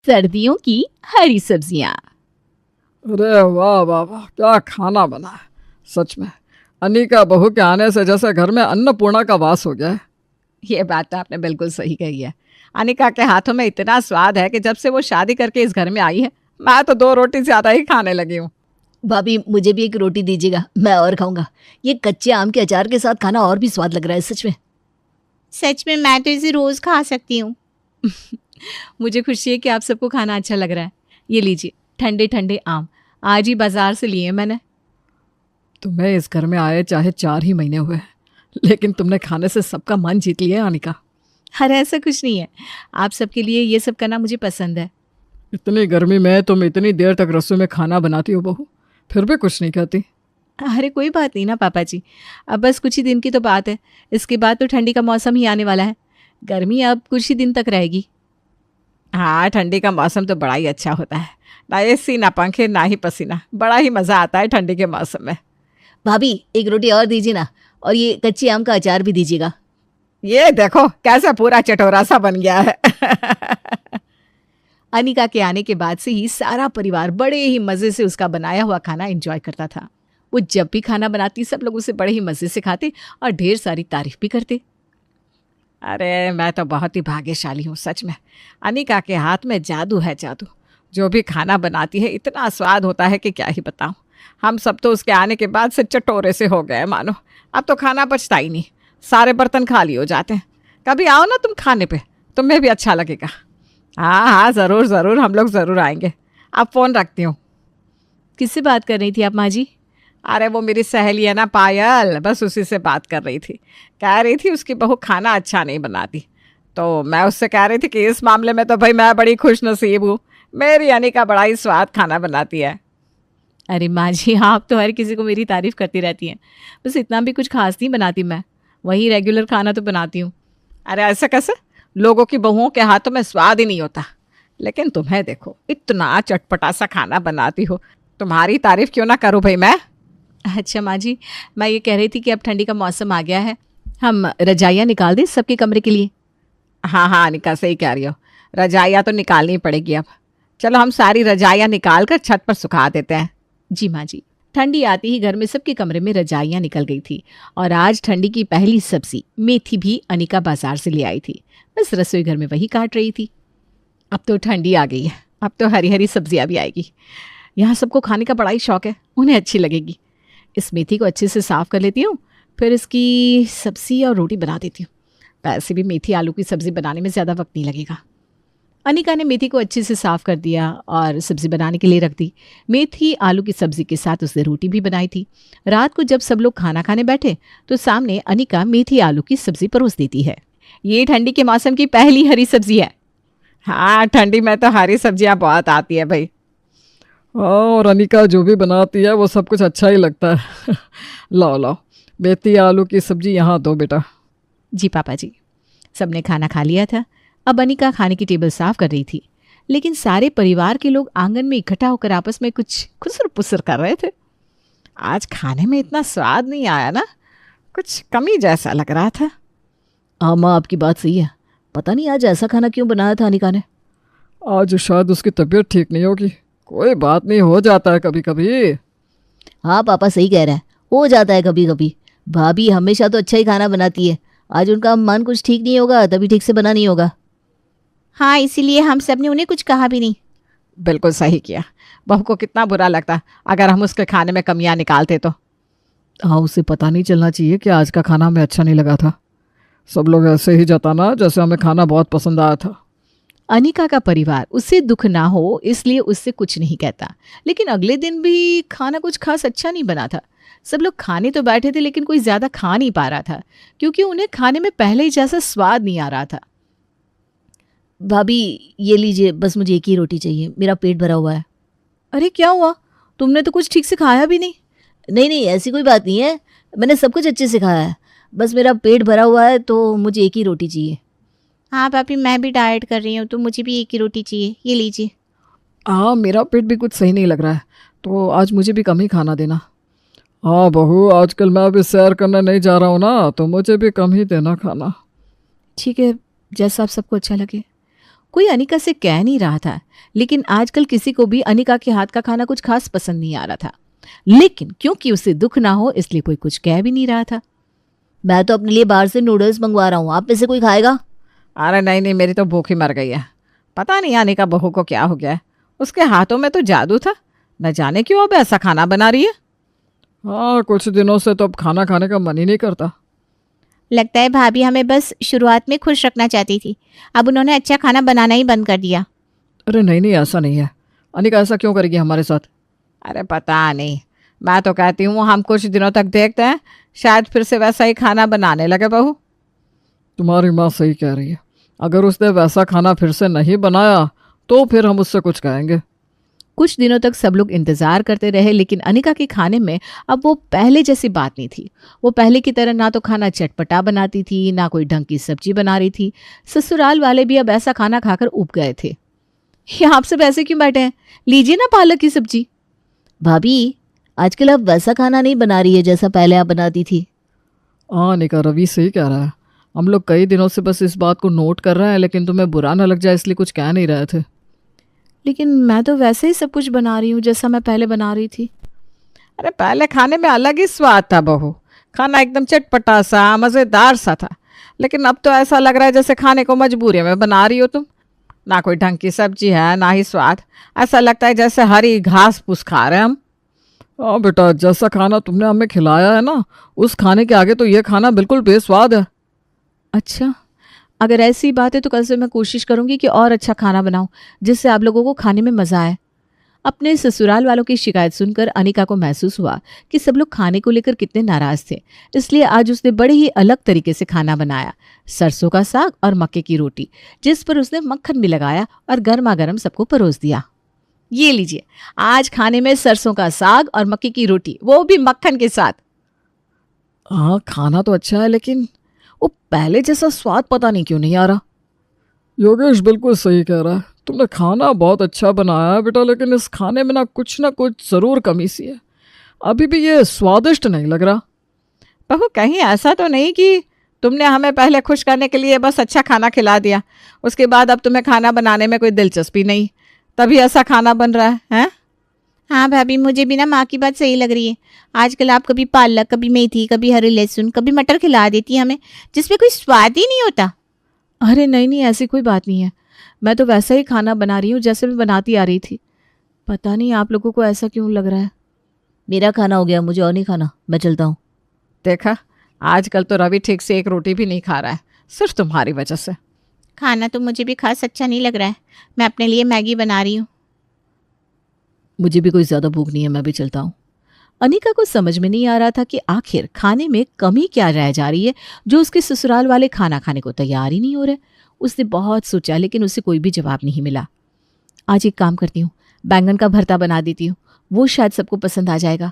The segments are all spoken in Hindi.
सर्दियों की हरी सब्जियां। अरे वाह वाह वाह, क्या खाना बना है। सच में अनिका बहू के आने से जैसे घर में अन्नपूर्णा का वास हो गया है। ये बात तो आपने बिल्कुल सही कही है। अनिका के हाथों में इतना स्वाद है कि जब से वो शादी करके इस घर में आई है, मैं तो 2 रोटी ज्यादा ही खाने लगी हूँ। भाभी मुझे भी एक रोटी दीजिएगा, मैं और खाऊंगा। ये कच्चे आम के अचार के साथ खाना और भी स्वाद लग रहा है सच में। सच में मैं तो इसे रोज खा सकती हूँ। मुझे खुशी है कि आप सबको खाना अच्छा लग रहा है। ये लीजिए ठंडे ठंडे आम, आज ही बाजार से लिए मैंने। तुम्हें इस घर में आए चाहे 4 ही महीने हुए हैं, लेकिन तुमने खाने से सबका मन जीत लिया है अनिका। अरे ऐसा कुछ नहीं है, आप सबके लिए ये सब करना मुझे पसंद है। इतनी गर्मी में तुम इतनी देर तक रसोई में खाना बनाती हो बहू, फिर भी कुछ नहीं कहती। अरे कोई बात नहीं ना पापा जी, अब बस कुछ ही दिन की तो बात है। इसके बाद तो ठंडी का मौसम ही आने वाला है। गर्मी अब कुछ ही दिन तक रहेगी। हाँ, ठंडी का मौसम तो बड़ा ही अच्छा होता है। ना एसी ना पंखे ना ही पसीना, बड़ा ही मज़ा आता है ठंडी के मौसम में। भाभी एक रोटी और दीजिए ना, और ये कच्चे आम का अचार भी दीजिएगा। ये देखो कैसा पूरा चटोरा सा बन गया है। अनिका के आने के बाद से ही सारा परिवार बड़े ही मज़े से उसका बनाया हुआ खाना एंजॉय करता था। वो जब भी खाना बनाती सब लोग उसे बड़े ही मज़े से खाते और ढेर सारी तारीफ भी करते। अरे मैं तो बहुत ही भाग्यशाली हूँ सच में। अनिका के हाथ में जादू है, जादू। जो भी खाना बनाती है इतना स्वाद होता है कि क्या ही बताऊँ। हम सब तो उसके आने के बाद से चटोरे से हो गए मानो। अब तो खाना बचता ही नहीं, सारे बर्तन खाली हो जाते हैं। कभी आओ ना तुम खाने पे, तुम्हें भी अच्छा लगेगा। हाँ हाँ, ज़रूर ज़रूर, हम लोग ज़रूर आएंगे। अब फ़ोन रखती हूँ। किससे बात कर रही थी आप माँ जी? अरे वो मेरी सहेली है ना पायल, बस उसी से बात कर रही थी। कह रही थी उसकी बहू खाना अच्छा नहीं बनाती, तो मैं उससे कह रही थी कि इस मामले में तो भाई मैं बड़ी खुश नसीब हूँ, मेरी अनिका बड़ा ही स्वाद खाना बनाती है। अरे माँ जी, आप तो हर किसी को मेरी तारीफ़ करती रहती हैं। बस इतना भी कुछ खास नहीं बनाती मैं, वही रेगुलर खाना तो बनाती हूँ। अरे ऐसा कैसे? लोगों की बहुओं के हाथों में स्वाद ही नहीं होता, लेकिन तुम्हें देखो इतना चटपटा सा खाना बनाती हो, तुम्हारी तारीफ़ क्यों ना करूँ भाई मैं। अच्छा माँ जी, मैं ये कह रही थी कि अब ठंडी का मौसम आ गया है, हम रजाइयाँ निकाल दें सबके कमरे के लिए। हाँ हाँ अनिका, सही कह रही हो, रजाइयाँ तो निकालनी पड़ेगी अब। चलो हम सारी रजाइयाँ निकाल कर छत पर सुखा देते हैं। जी माँ जी। ठंडी आती ही घर में सबके कमरे में रजाइयाँ निकल गई थी और आज ठंडी की पहली सब्जी मेथी भी अनिका बाजार से ले आई थी। बस रसोई घर में वही काट रही थी। अब तो ठंडी आ गई है, अब तो हरी हरी सब्जियाँ भी आएगी। यहाँ सबको खाने का बड़ा ही शौक है, उन्हें अच्छी लगेगी। इस मेथी को अच्छे से साफ़ कर लेती हूँ, फिर इसकी सब्ज़ी और रोटी बना देती हूँ। वैसे भी मेथी आलू की सब्ज़ी बनाने में ज़्यादा वक्त नहीं लगेगा। अनिका ने मेथी को अच्छे से साफ़ कर दिया और सब्ज़ी बनाने के लिए रख दी। मेथी आलू की सब्ज़ी के साथ उसने रोटी भी बनाई थी। रात को जब सब लोग खाना खाने बैठे तो सामने अनिका मेथी आलू की सब्ज़ी परोस देती है। ये ठंडी के मौसम की पहली हरी सब्ज़ी है। हाँ, ठंडी में तो हरी सब्जियाँ बहुत आती है भाई। और अनिका जो भी बनाती है वो सब कुछ अच्छा ही लगता है। लाओ लाओ, मेथी आलू की सब्जी यहाँ दो बेटा। जी पापा जी। सबने खाना खा लिया था। अब अनिका खाने की टेबल साफ कर रही थी, लेकिन सारे परिवार के लोग आंगन में इकट्ठा होकर आपस में कुछ खुसर पुसर कर रहे थे। आज खाने में इतना स्वाद नहीं आया ना, कुछ कमी जैसा लग रहा था। हाँ माँ, आपकी बात सही है। पता नहीं आज ऐसा खाना क्यों बनाया था अनिका ने। आज शायद उसकी तबीयत ठीक नहीं होगी। कोई बात नहीं, हो जाता है कभी कभी। हाँ पापा सही कह रहा है, हो जाता है कभी कभी। भाभी हमेशा तो अच्छा ही खाना बनाती है, आज उनका मन कुछ ठीक नहीं होगा तभी ठीक से बना नहीं होगा। हाँ, इसीलिए हम सब ने उन्हें कुछ कहा भी नहीं। बिल्कुल सही किया। बहू को कितना बुरा लगता अगर हम उसके खाने में कमियां निकालते तो। हाँ, उसे पता नहीं चलना चाहिए कि आज का खाना हमें अच्छा नहीं लगा था। सब लोग ऐसे ही जताना जैसे हमें खाना बहुत पसंद आया था। अनिका का परिवार उससे दुख ना हो इसलिए उससे कुछ नहीं कहता, लेकिन अगले दिन भी खाना कुछ खास अच्छा नहीं बना था। सब लोग खाने तो बैठे थे लेकिन कोई ज़्यादा खा नहीं पा रहा था, क्योंकि उन्हें खाने में पहले ही जैसा स्वाद नहीं आ रहा था। भाभी ये लीजिए, बस मुझे एक ही रोटी चाहिए, मेरा पेट भरा हुआ है। अरे क्या हुआ, तुमने तो कुछ ठीक से खाया भी नहीं। नहीं नहीं, ऐसी कोई बात नहीं है, मैंने सब कुछ अच्छे से खाया है, बस मेरा पेट भरा हुआ है तो मुझे एक ही रोटी चाहिए। हाँ पापी, मैं भी डाइट कर रही हूँ तो मुझे भी एक ही रोटी चाहिए, ये लीजिए। हाँ, मेरा पेट भी कुछ सही नहीं लग रहा है, तो आज मुझे भी कम ही खाना देना। हाँ बहू, आजकल मैं अभी सैर करने नहीं जा रहा हूँ ना, तो मुझे भी कम ही देना खाना। ठीक है, जैसा आप सबको अच्छा लगे। कोई अनिका से कह नहीं रहा था, लेकिन आजकल किसी को भी अनिका के हाथ का खाना कुछ खास पसंद नहीं आ रहा था। लेकिन क्योंकि उसे दुख ना हो इसलिए कोई कुछ कह भी नहीं रहा था। मैं तो अपने लिए बाहर से नूडल्स मंगवा रहा हूँ, आप में से कोई खाएगा? अरे नहीं नहीं, मेरी तो भूख ही मर गई है। पता नहीं अनिका बहू को क्या हो गया है, उसके हाथों में तो जादू था, न जाने क्यों अब ऐसा खाना बना रही है। हाँ, कुछ दिनों से तो अब खाना खाने का मन ही नहीं करता। लगता है भाभी हमें बस शुरुआत में खुश रखना चाहती थी, अब उन्होंने अच्छा खाना बनाना ही बंद कर दिया। अरे नहीं नहीं, ऐसा नहीं है। अनिका ऐसा क्यों करेगी हमारे साथ? अरे पता नहीं, मैं तो कहती हूँ हम कुछ दिनों तक देखते हैं, शायद फिर से वैसा ही खाना बनाने लगे बहू। तुम्हारी माँ सही कह रही है, अगर उसने वैसा खाना फिर से नहीं बनाया तो फिर हम उससे कुछ कहेंगे। कुछ दिनों तक सब लोग इंतजार करते रहे, लेकिन अनिका के खाने में अब वो पहले जैसी बात नहीं थी। वो पहले की तरह ना तो खाना चटपटा बनाती थी, ना कोई ढंग की सब्जी बना रही थी। ससुराल वाले भी अब ऐसा खाना खाकर ऊब गए थे। ये आप सब ऐसे क्यों बैठे हैं, लीजिए ना पालक की सब्जी। भाभी, आजकल आप वैसा खाना नहीं बना रही है जैसा पहले आप बनाती थी। हाँ अनिका, रवि सही कह रहा है। हम लोग कई दिनों से बस इस बात को नोट कर रहे हैं, लेकिन तुम्हें बुरा ना लग जाए इसलिए कुछ कह नहीं रहे थे। लेकिन मैं तो वैसे ही सब कुछ बना रही हूँ जैसा मैं पहले बना रही थी। अरे पहले खाने में अलग ही स्वाद था बहू, खाना एकदम चटपटा सा मज़ेदार सा था। लेकिन अब तो ऐसा लग रहा है जैसे खाने को मजबूरी में बना रही हो तुम। ना कोई ढंग की सब्जी है, ना ही स्वाद। ऐसा लगता है जैसे हरी घास फूस खा रहे हैं हम। हाँ बेटा, जैसा खाना तुमने हमें खिलाया है ना, उस खाने के आगे तो ये खाना बिल्कुल बेस्वाद है। अच्छा, अगर ऐसी बात है तो कल से मैं कोशिश करूंगी कि और अच्छा खाना बनाऊं जिससे आप लोगों को खाने में मज़ा आए। अपने ससुराल वालों की शिकायत सुनकर अनिका को महसूस हुआ कि सब लोग खाने को लेकर कितने नाराज थे। इसलिए आज उसने बड़े ही अलग तरीके से खाना बनाया, सरसों का साग और मक्के की रोटी, जिस पर उसने मक्खन भी लगाया और गर्मा गर्म सबको परोस दिया। ये लीजिए, आज खाने में सरसों का साग और मक्के की रोटी, वो भी मक्खन के साथ। हाँ, खाना तो अच्छा है, लेकिन वो पहले जैसा स्वाद पता नहीं क्यों नहीं आ रहा। योगेश बिल्कुल सही कह रहा है, तुमने खाना बहुत अच्छा बनाया है बेटा, लेकिन इस खाने में ना कुछ ज़रूर कमी सी है। अभी भी ये स्वादिष्ट नहीं लग रहा। बहू कहीं ऐसा तो नहीं कि तुमने हमें पहले खुश करने के लिए बस अच्छा खाना खिला दिया, उसके बाद अब तुम्हें खाना बनाने में कोई दिलचस्पी नहीं, तभी ऐसा खाना बन रहा है, हैं? हाँ भाभी, मुझे भी ना माँ की बात सही लग रही है। आजकल आप कभी पालक, कभी मेथी, कभी हरे लहसुन, कभी मटर खिला देती है हमें, जिसमें कोई स्वाद ही नहीं होता। अरे नहीं नहीं, ऐसी कोई बात नहीं है। मैं तो वैसा ही खाना बना रही हूँ जैसे मैं बनाती आ रही थी। पता नहीं आप लोगों को ऐसा क्यों लग रहा है। मेरा खाना हो गया, मुझे और नहीं खाना, मैं चलता हूँ। देखा, आजकल तो रवि ठीक से एक रोटी भी नहीं खा रहा है, सिर्फ तुम्हारी वजह से। खाना तो मुझे भी खास अच्छा नहीं लग रहा है, मैं अपने लिए मैगी बना रही हूँ। मुझे भी कोई ज़्यादा भूख नहीं है, मैं भी चलता हूँ। अनिका को समझ में नहीं आ रहा था कि आखिर खाने में कमी क्या रह जा रही है जो उसके ससुराल वाले खाना खाने को तैयार ही नहीं हो रहे। उसने बहुत सोचा, लेकिन उसे कोई भी जवाब नहीं मिला। आज एक काम करती हूँ, बैंगन का भरता बना देती हूँ, वो शायद सबको पसंद आ जाएगा।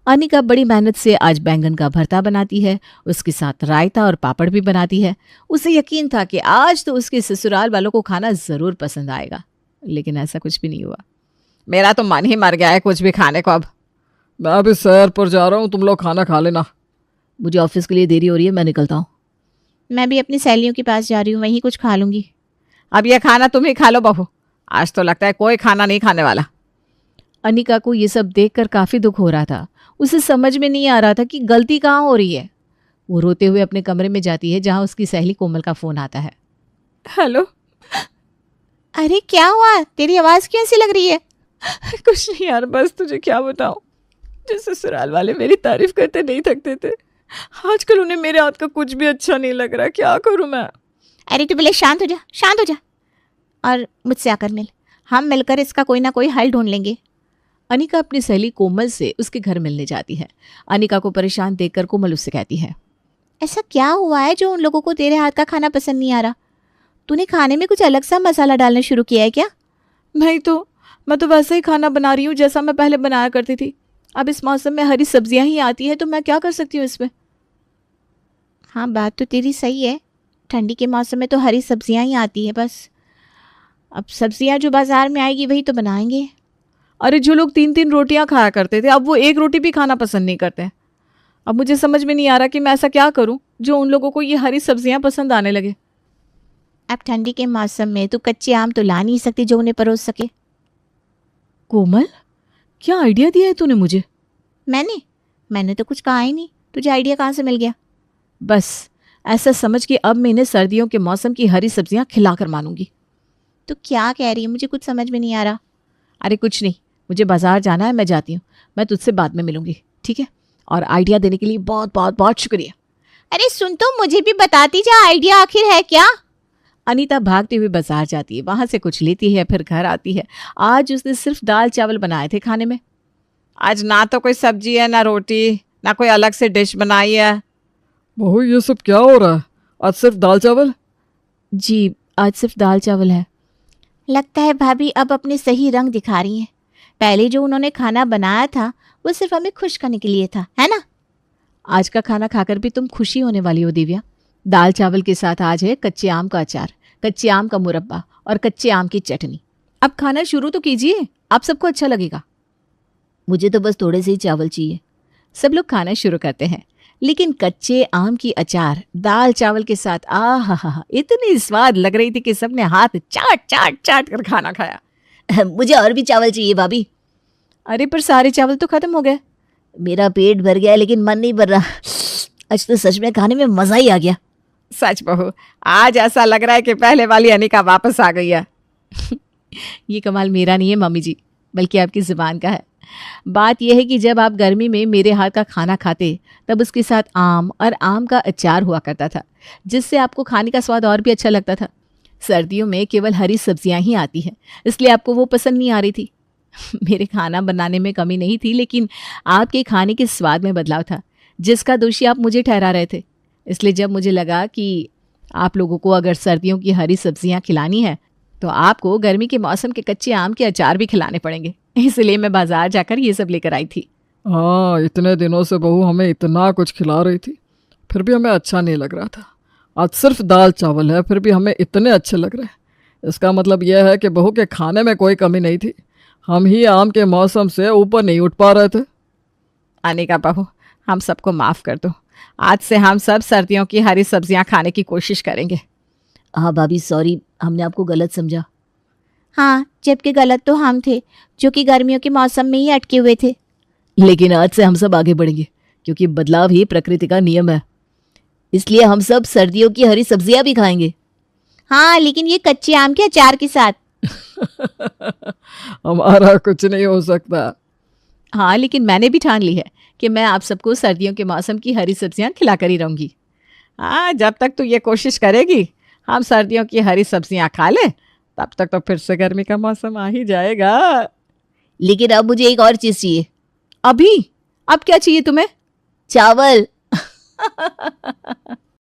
अनिका बड़ी मेहनत से आज बैंगन का भरता बनाती है, उसके साथ रायता और पापड़ भी बनाती है। उसे यकीन था कि आज तो उसके ससुराल वालों को खाना ज़रूर पसंद आएगा, लेकिन ऐसा कुछ भी नहीं हुआ। मेरा तो मन ही मर गया है कुछ भी खाने को अब। मैं अभी सैर पर जा रहा हूँ, तुम लोग खाना खा लेना। मुझे ऑफिस के लिए देरी हो रही है, मैं निकलता हूँ। मैं भी अपनी सहेलियों के पास जा रही हूँ, वहीं कुछ खा लूँगी। अब ये खाना तुम ही खा लो बहू, आज तो लगता है कोई खाना नहीं खाने वाला। अनिका को ये सब देखकर काफ़ी दुख हो रहा था। उसे समझ में नहीं आ रहा था कि गलती कहाँ हो रही है। वो रोते हुए अपने कमरे में जाती है जहाँ उसकी सहेली कोमल का फ़ोन आता है। हेलो। अरे क्या हुआ, तेरी आवाज़ क्यों ऐसी लग रही है? कुछ नहीं यार, बस तुझे क्या बताऊं, जिस ससुराल वाले मेरी तारीफ करते नहीं थकते थे, आजकल उन्हें मेरे हाथ का कुछ भी अच्छा नहीं लग रहा। क्या करूं मैं? अरे तू पहले शांत हो जा, शांत हो जा, और मुझसे आकर मिल, हम मिलकर इसका कोई ना कोई हल ढूंढ लेंगे। अनिका अपनी सहेली कोमल से उसके घर मिलने जाती है। अनिका को परेशान देखकर कोमल उससे कहती है, ऐसा क्या हुआ है जो उन लोगों को तेरे हाथ का खाना पसंद नहीं आ रहा? तूने खाने में कुछ अलग सा मसाला डालना शुरू किया है क्या? नहीं तो, मैं तो वैसा ही खाना बना रही हूँ जैसा मैं पहले बनाया करती थी। अब इस मौसम में हरी सब्जियां ही आती हैं तो मैं क्या कर सकती हूँ इसमें। हाँ, बात तो तेरी सही है, ठंडी के मौसम में तो हरी सब्जियां ही आती है बस। अब सब्जियां जो बाजार में आएगी वही तो बनाएंगे। अरे जो लोग 3-3 रोटियां खाया करते थे, अब वो एक रोटी भी खाना पसंद नहीं करते हैं। अब मुझे समझ में नहीं आ रहा कि मैं ऐसा क्या करूं जो उन लोगों को ये हरी सब्जियां पसंद आने लगे। अब ठंडी के मौसम में तू कच्चे आम तो ला नहीं सकती जो उन्हें परोस सके। कोमल, क्या आइडिया दिया है तूने मुझे? मैंने तो कुछ कहा ही नहीं, तुझे आइडिया कहाँ से मिल गया? बस ऐसा समझ कि अब मैं इन्हें सर्दियों के मौसम की हरी सब्जियां खिलाकर मानूंगी। तो क्या कह रही है, मुझे कुछ समझ में नहीं आ रहा। अरे कुछ नहीं, मुझे बाजार जाना है, मैं जाती हूँ। मैं तुझसे बाद में मिलूंगी, ठीक है? और आइडिया देने के लिए बहुत बहुत बहुत शुक्रिया। अरे सुन, तो मुझे भी बताती जा, आइडिया आखिर है क्या? अनीता भागते हुए बाजार जाती है, वहां से कुछ लेती है, फिर घर आती है। आज उसने सिर्फ दाल चावल बनाए थे खाने में। आज ना तो कोई सब्जी है, ना रोटी, ना कोई अलग से डिश बनाई है। बहू ये सब क्या हो रहा है? आज सिर्फ दाल चावल? जी, आज सिर्फ दाल चावल है। लगता है भाभी अब अपने सही रंग दिखा रही हैं। पहले जो उन्होंने खाना बनाया था वो सिर्फ हमें खुश करने के लिए था, है ना? आज का खाना खाकर भी तुम खुशी होने वाली हो दिव्या। दाल चावल के साथ आज है कच्चे आम का अचार, कच्चे आम का मुरब्बा और कच्चे आम की चटनी। अब खाना शुरू तो कीजिए, आप सबको अच्छा लगेगा। मुझे तो बस थोड़े से ही चावल चाहिए। सब लोग खाना शुरू करते हैं, लेकिन कच्चे आम की अचार दाल चावल के साथ आहा, इतनी स्वाद लग रही थी कि सबने हाथ चाट चाट चाट कर खाना खाया। मुझे और भी चावल चाहिए भाभी। अरे पर सारे चावल तो खत्म हो गए। मेरा पेट भर गया लेकिन मन नहीं भर रहा। आज तो सच में खाने में मज़ा ही आ गया। सच बहू, आज ऐसा लग रहा है कि पहले वाली अनिका वापस आ गई है। ये कमाल मेरा नहीं है मम्मी जी, बल्कि आपकी ज़ुबान का है। बात यह है कि जब आप गर्मी में मेरे हाथ का खाना खाते तब उसके साथ आम और आम का अचार हुआ करता था, जिससे आपको खाने का स्वाद और भी अच्छा लगता था। सर्दियों में केवल हरी सब्जियां ही आती हैं, इसलिए आपको वो पसंद नहीं आ रही थी। मेरे खाना बनाने में कमी नहीं थी, लेकिन आपके खाने के स्वाद में बदलाव था, जिसका दोषी आप मुझे ठहरा रहे थे। इसलिए जब मुझे लगा कि आप लोगों को अगर सर्दियों की हरी सब्जियां खिलानी है तो आपको गर्मी के मौसम के कच्चे आम के अचार भी खिलाने पड़ेंगे। इसलिए मैं बाजार जाकर ये सब लेकर आई थी। हाँ, इतने दिनों से बहू हमें इतना कुछ खिला रही थी, फिर भी हमें अच्छा नहीं लग रहा था। आज सिर्फ दाल चावल है, फिर भी हमें इतने अच्छे लग रहे हैं। इसका मतलब यह है कि बहू के खाने में कोई कमी नहीं थी, हम ही आम के मौसम से ऊपर नहीं उठ पा रहे थे। अनिका बहू, हम सबको माफ़ कर दो। आज से हम सब सर्दियों की हरी सब्जियां खाने की कोशिश करेंगे। हाँ भाभी, सॉरी, हमने आपको गलत समझा। हाँ, जबकि गलत तो हम थे जो कि गर्मियों के मौसम में ही अटके हुए थे। लेकिन आज से हम सब आगे बढ़ेंगे, क्योंकि बदलाव ही प्रकृति का नियम है। इसलिए हम सब सर्दियों की हरी सब्जियां भी खाएंगे। हाँ, लेकिन ये कच्चे आम के अचार के साथ। हमारा कुछ नहीं हो सकता। हाँ, लेकिन मैंने भी ठान ली है कि मैं आप सबको सर्दियों के मौसम की हरी सब्जियां खिलाकर ही रहूंगी। हाँ, जब तक तू ये कोशिश करेगी हम सर्दियों की हरी सब्जियां खा लें, तब तक तो फिर से गर्मी का मौसम आ ही जाएगा। लेकिन अब मुझे एक और चीज चाहिए। अभी? अब क्या चाहिए तुम्हें? चावल।